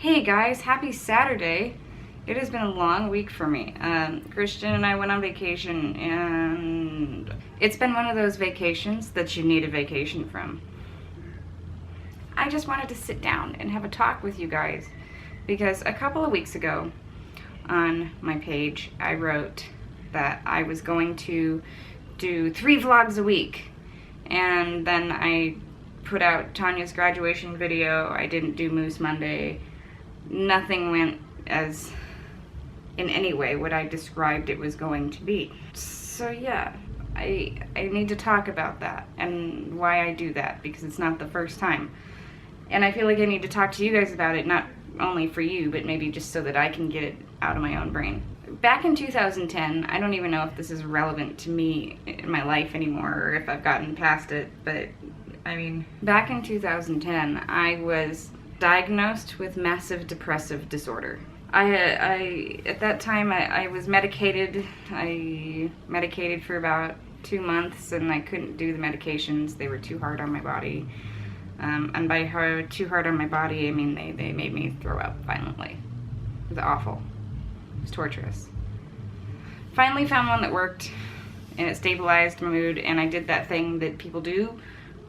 Hey guys, happy Saturday. It has been a long week for me. Christian and I went on vacation, and it's been one of those vacations that you need a vacation from. I just wanted to sit down and have a talk with you guys because a couple of weeks ago on my page I wrote that I was going to do 3 vlogs a week, and then I put out Tanya's graduation video. I didn't do Moose Monday. Nothing went as in any way what I described it was going to be. So yeah, I need to talk about that and why I do that, because it's not the first time. And I feel like I need to talk to you guys about it, not only for you, but maybe just so that I can get it out of my own brain. Back in 2010, I don't even know if this is relevant to me in my life anymore or if I've gotten past it, but I mean, back in 2010, I was diagnosed with massive depressive disorder. At that time, I was medicated. I medicated for about 2 months, and I couldn't do the medications. They were too hard on my body. And by too hard on my body, I mean they made me throw up violently. It was awful. It was torturous. Finally found one that worked, and it stabilized my mood, and I did that thing that people do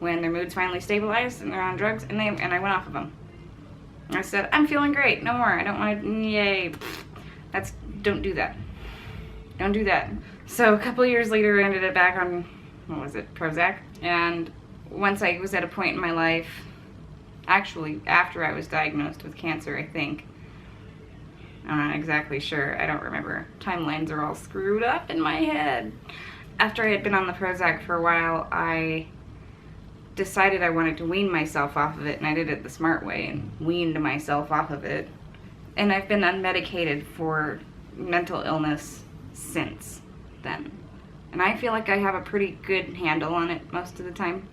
when their mood's finally stabilized and they're on drugs, and I went off of them. I said, I'm feeling great, no more, I don't want to, yay. Don't do that. Don't do that. So a couple years later, I ended up back on, what was it, Prozac? And once I was at a point in my life, actually after I was diagnosed with cancer, I think, I'm not exactly sure, I don't remember. Timelines are all screwed up in my head. After I had been on the Prozac for a while, I decided I wanted to wean myself off of it, and I did it the smart way and weaned myself off of it. And I've been unmedicated for mental illness since then. And I feel like I have a pretty good handle on it most of the time.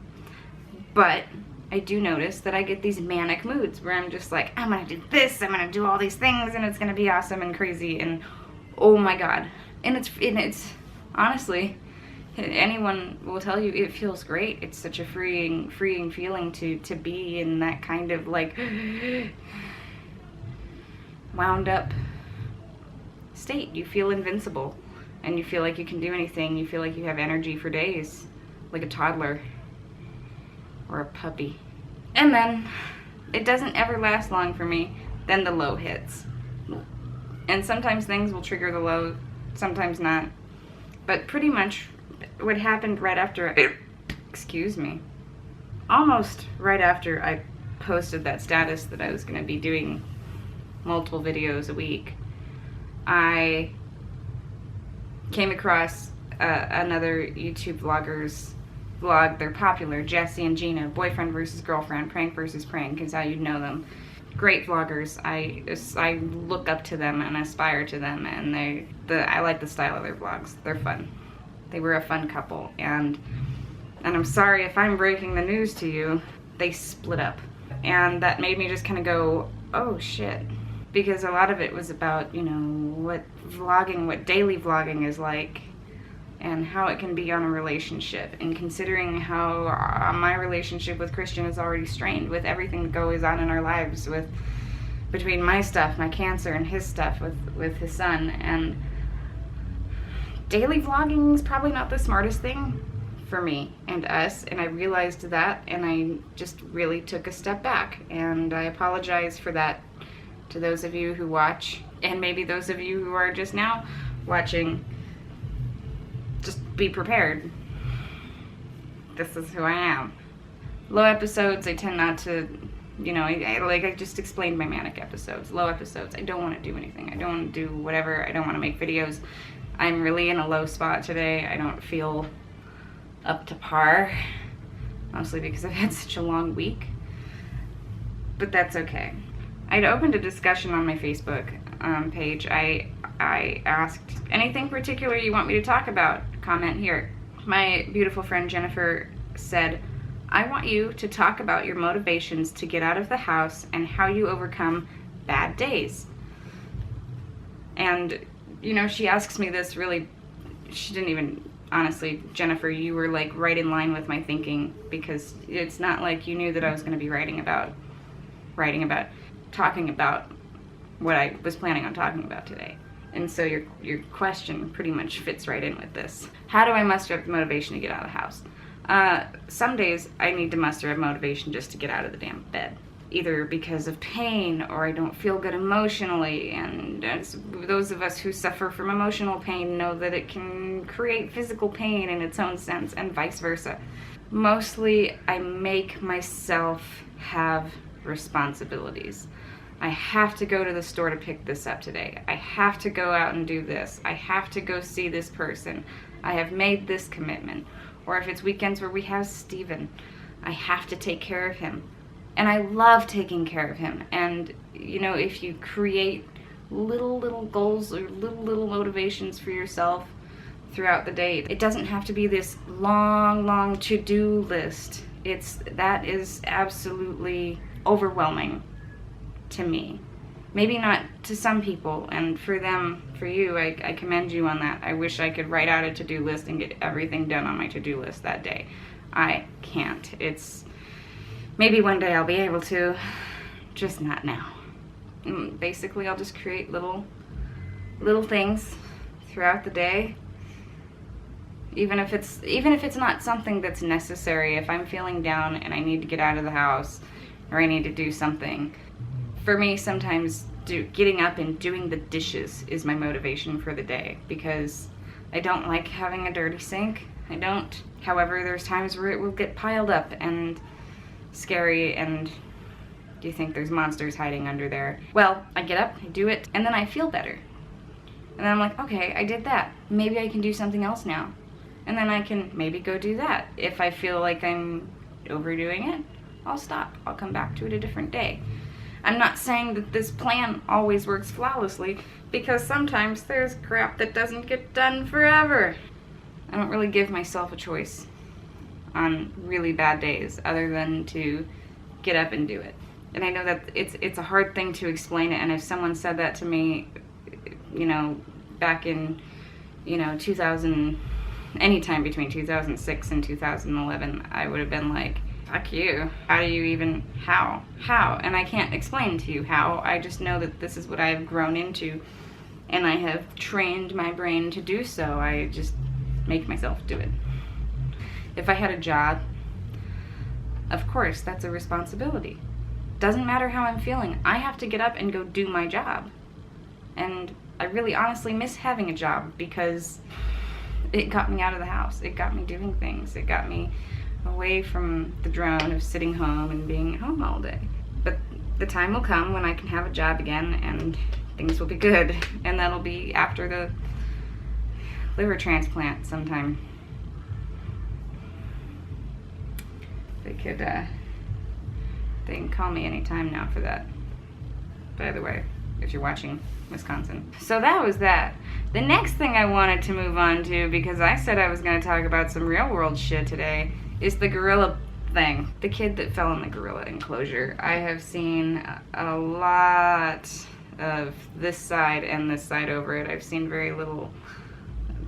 But I do notice that I get these manic moods where I'm just like, I'm gonna do this, I'm gonna do all these things, and it's gonna be awesome and crazy, and oh my god. And it's honestly, anyone will tell you it feels great. It's such a freeing feeling to be in that kind of like wound up state. You feel invincible, and you feel like you can do anything. You feel like you have energy for days, like a toddler or a puppy. And then it doesn't ever last long for me. Then the low hits, and sometimes things will trigger the low, sometimes not. But pretty much what happened right after almost right after I posted that status that I was going to be doing multiple videos a week, I came across another YouTube vlogger's vlog. They're popular, Jesse and Gina, boyfriend versus girlfriend, prank versus prank is how you'd know them. Great vloggers. I look up to them and aspire to them, and I like the style of their vlogs. They're fun. They were a fun couple, and I'm sorry if I'm breaking the news to you, they split up. And that made me just kind of go, oh shit. Because a lot of it was about, you know, what daily vlogging is like, and how it can be on a relationship, and considering how my relationship with Christian is already strained with everything that goes on in our lives, with between my stuff, my cancer, and his stuff with his son. And daily vlogging is probably not the smartest thing for me and us, and I realized that, and I just really took a step back, and I apologize for that to those of you who watch, and maybe those of you who are just now watching. Just be prepared. This is who I am. Low episodes, I tend not to, you know, I just explained my manic episodes. Low episodes, I don't want to do anything. I don't want to do whatever. I don't want to make videos. I'm really in a low spot today. I don't feel up to par, mostly because I've had such a long week. But that's okay. I'd opened a discussion on my Facebook page. I asked, anything particular you want me to talk about? Comment here. My beautiful friend Jennifer said, I want you to talk about your motivations to get out of the house and how you overcome bad days. And, you know, she asks me this really, she didn't even, honestly, Jennifer, you were like right in line with my thinking, because it's not like you knew that I was going to be writing about talking about what I was planning on talking about today. And so your question pretty much fits right in with this. How do I muster up the motivation to get out of the house? Some days I need to muster up motivation just to get out of the damn bed. Either because of pain or I don't feel good emotionally. And as those of us who suffer from emotional pain know that it can create physical pain in its own sense, and vice versa. Mostly I make myself have responsibilities. I have to go to the store to pick this up today. I have to go out and do this. I have to go see this person. I have made this commitment. Or if it's weekends where we have Steven, I have to take care of him. And I love taking care of him. And, you know, if you create little goals or little motivations for yourself throughout the day, it doesn't have to be this long to-do list. That is absolutely overwhelming to me. Maybe not to some people, and for you, I commend you on that. I wish I could write out a to-do list and get everything done on my to-do list that day. I can't. Maybe one day I'll be able to, just not now. Basically, I'll just create little things throughout the day. Even if it's not something that's necessary, if I'm feeling down and I need to get out of the house or I need to do something. For me, sometimes getting up and doing the dishes is my motivation for the day, because I don't like having a dirty sink. I don't. However, there's times where it will get piled up and scary, and you think there's monsters hiding under there. Well, I get up, I do it, and then I feel better. And then I'm like, okay, I did that. Maybe I can do something else now. And then I can maybe go do that. If I feel like I'm overdoing it, I'll stop. I'll come back to it a different day. I'm not saying that this plan always works flawlessly, because sometimes there's crap that doesn't get done forever. I don't really give myself a choice on really bad days other than to get up and do it. And I know that it's a hard thing to explain it, and if someone said that to me, you know, back in, 2000, anytime between 2006 and 2011, I would have been like, fuck you. How do you even, how? And I can't explain to you how. I just know that this is what I have grown into, and I have trained my brain to do so. I just make myself do it. If I had a job, of course, that's a responsibility. Doesn't matter how I'm feeling. I have to get up and go do my job. And I really honestly miss having a job, because it got me out of the house. It got me doing things. It got me away from the drone of sitting home and being at home all day. But the time will come when I can have a job again and things will be good. And that'll be after the liver transplant sometime. They can call me anytime now for that, by the way, if you're watching Wisconsin. So that was that. The next thing I wanted to move on to, because I said I was going to talk about some real world shit today, is the gorilla thing. The kid that fell in the gorilla enclosure. I have seen a lot of this side and this side over it. I've seen very little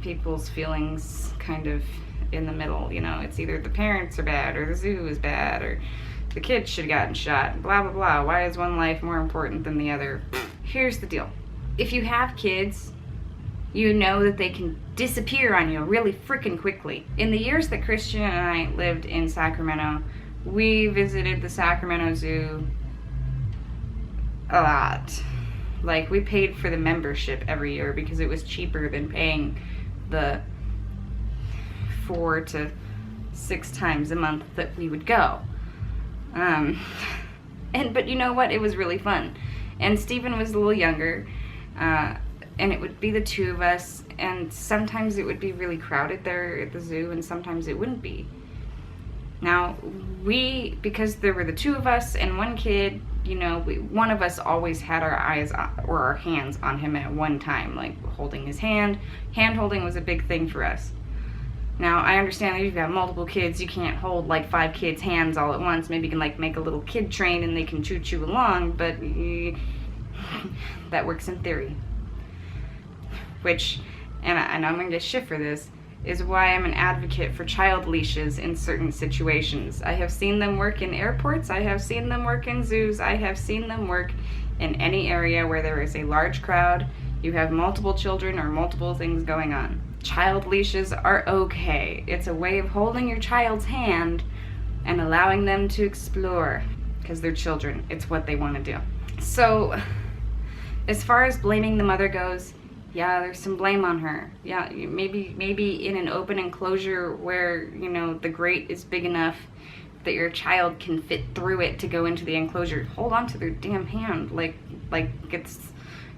people's feelings kind of in the middle. It's either the parents are bad, or the zoo is bad, or the kid should have gotten shot, blah blah blah. Why is one life more important than the other? Here's the deal. If you have kids, you know that they can disappear on you really freaking quickly. In the years that Christian and I lived in Sacramento, we visited the Sacramento Zoo a lot. Like, we paid for the membership every year because it was cheaper than paying the 4 to 6 times a month that we would go. But you know what? It was really fun. And Steven was a little younger, and it would be the two of us, and sometimes it would be really crowded there at the zoo, and sometimes it wouldn't be. Now, because there were the two of us and one kid, one of us always had our eyes or our hands on him at one time, like holding his hand. Hand holding was a big thing for us. Now, I understand that if you've got multiple kids, you can't hold like 5 kids' hands all at once. Maybe you can like make a little kid train and they can choo-choo along, but that works in theory. Which, and I'm gonna get shit for this, is why I'm an advocate for child leashes in certain situations. I have seen them work in airports, I have seen them work in zoos, I have seen them work in any area where there is a large crowd, you have multiple children or multiple things going on. Child leashes are okay. It's a way of holding your child's hand and allowing them to explore, because they're children. It's what they want to do. So, as far as blaming the mother goes, yeah, there's some blame on her. Yeah, maybe in an open enclosure where, you know, the grate is big enough that your child can fit through it to go into the enclosure. Hold on to their damn hand like it's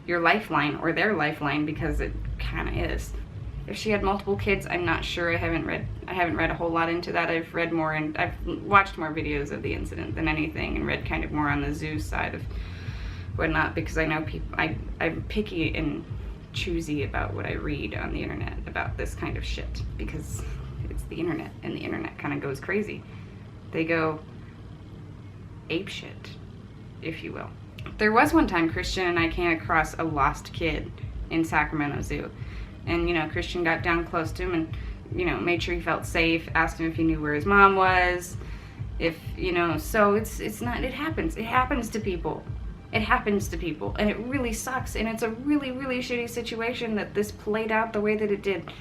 your lifeline or their lifeline, because it kind of is. If she had multiple kids, I'm not sure. I haven't read a whole lot into that. I've read more and I've watched more videos of the incident than anything, and read kind of more on the zoo side of whatnot, because I know people. I'm picky and choosy about what I read on the internet about this kind of shit, because it's the internet and the internet kind of goes crazy. They go ape shit, if you will. There was one time Christian and I came across a lost kid in Sacramento Zoo, and, you know, Christian got down close to him and, you know, made sure he felt safe, asked him if he knew where his mom was, if, you know, so it happens to people. It happens to people, and it really sucks, and it's a really, really shitty situation that this played out the way that it did.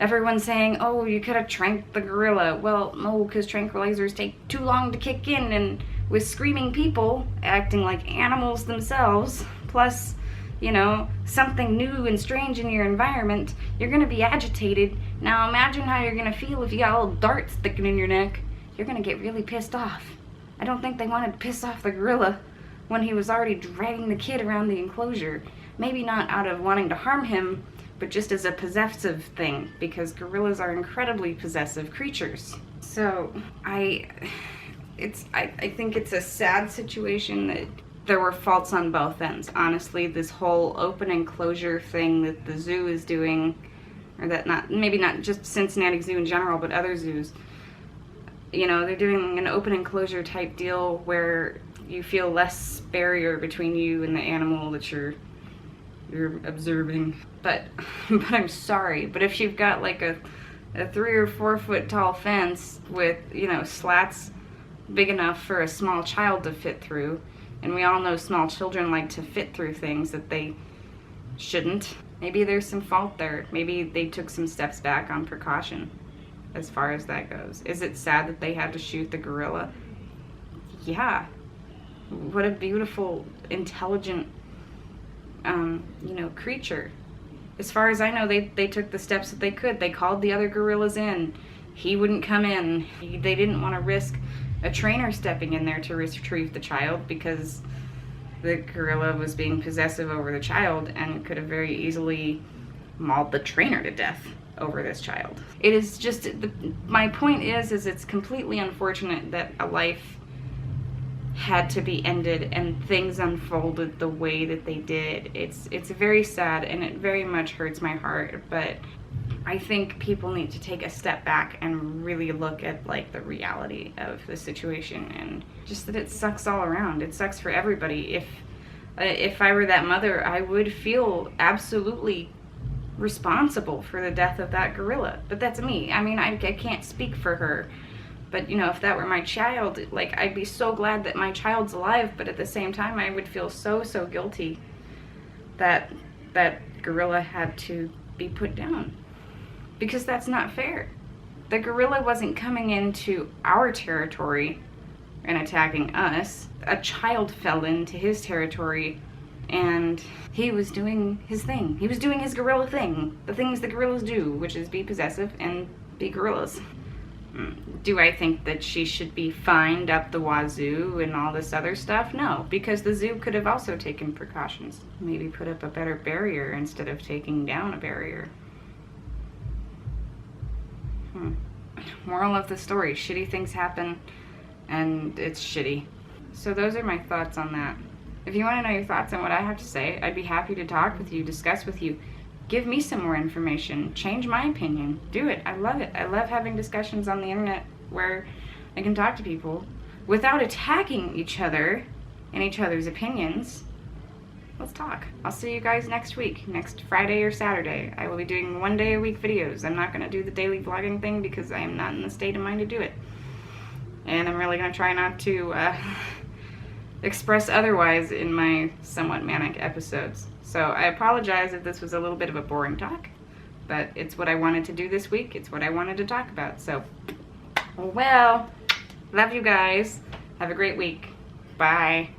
Everyone's saying, oh, you could have tranked the gorilla. Well, no, because tranquilizers take too long to kick in, and with screaming people acting like animals themselves, plus, you know, something new and strange in your environment, you're going to be agitated. Now imagine how you're going to feel if you got little darts sticking in your neck. You're going to get really pissed off. I don't think they wanted to piss off the gorilla when he was already dragging the kid around the enclosure. Maybe not out of wanting to harm him, but just as a possessive thing, because gorillas are incredibly possessive creatures. So I think it's a sad situation that there were faults on both ends. Honestly, this whole open enclosure thing that the zoo is doing, or that maybe not just Cincinnati Zoo in general, but other zoos, you know, they're doing an open enclosure type deal where you feel less barrier between you and the animal that you're observing. But I'm sorry, but if you've got like a 3 or 4 foot tall fence with, you know, slats big enough for a small child to fit through, and we all know small children like to fit through things that they shouldn't, maybe there's some fault there. Maybe they took some steps back on precaution as far as that goes. Is it sad that they had to shoot the gorilla? Yeah. What a beautiful, intelligent, you know, creature. As far as I know, they took the steps that they could. They called the other gorillas in. He wouldn't come in. They didn't want to risk a trainer stepping in there to retrieve the child, because the gorilla was being possessive over the child and could have very easily mauled the trainer to death over this child. It is just, my point is it's completely unfortunate that a life had to be ended and things unfolded the way that they did. It's very sad, and it very much hurts my heart, but I think people need to take a step back and really look at like the reality of the situation, and just that it sucks all around. It sucks for everybody. If I were that mother, I would feel absolutely responsible for the death of that gorilla. But that's me. I mean, I can't speak for her. But, you know, if that were my child, like, I'd be so glad that my child's alive, but at the same time, I would feel so guilty that that gorilla had to be put down. Because that's not fair. The gorilla wasn't coming into our territory and attacking us. A child fell into his territory, and he was doing his thing. He was doing his gorilla thing. The things that gorillas do, which is be possessive and be gorillas. Do I think that she should be fined up the wazoo and all this other stuff? No, because the zoo could have also taken precautions. Maybe put up a better barrier instead of taking down a barrier. Moral of the story, shitty things happen, and it's shitty. So those are my thoughts on that. If you want to know your thoughts on what I have to say, I'd be happy to talk with you, discuss with you. Give me some more information. Change my opinion. Do it. I love it. I love having discussions on the internet where I can talk to people without attacking each other and each other's opinions. let's talk. I'll see you guys next week, next Friday or Saturday. I will be doing 1 day a week videos. I'm not going to do the daily vlogging thing because I am not in the state of mind to do it. And I'm really going to try not to express otherwise in my somewhat manic episodes. So I apologize if this was a little bit of a boring talk, but it's what I wanted to do this week. It's what I wanted to talk about. So, well, love you guys. Have a great week. Bye.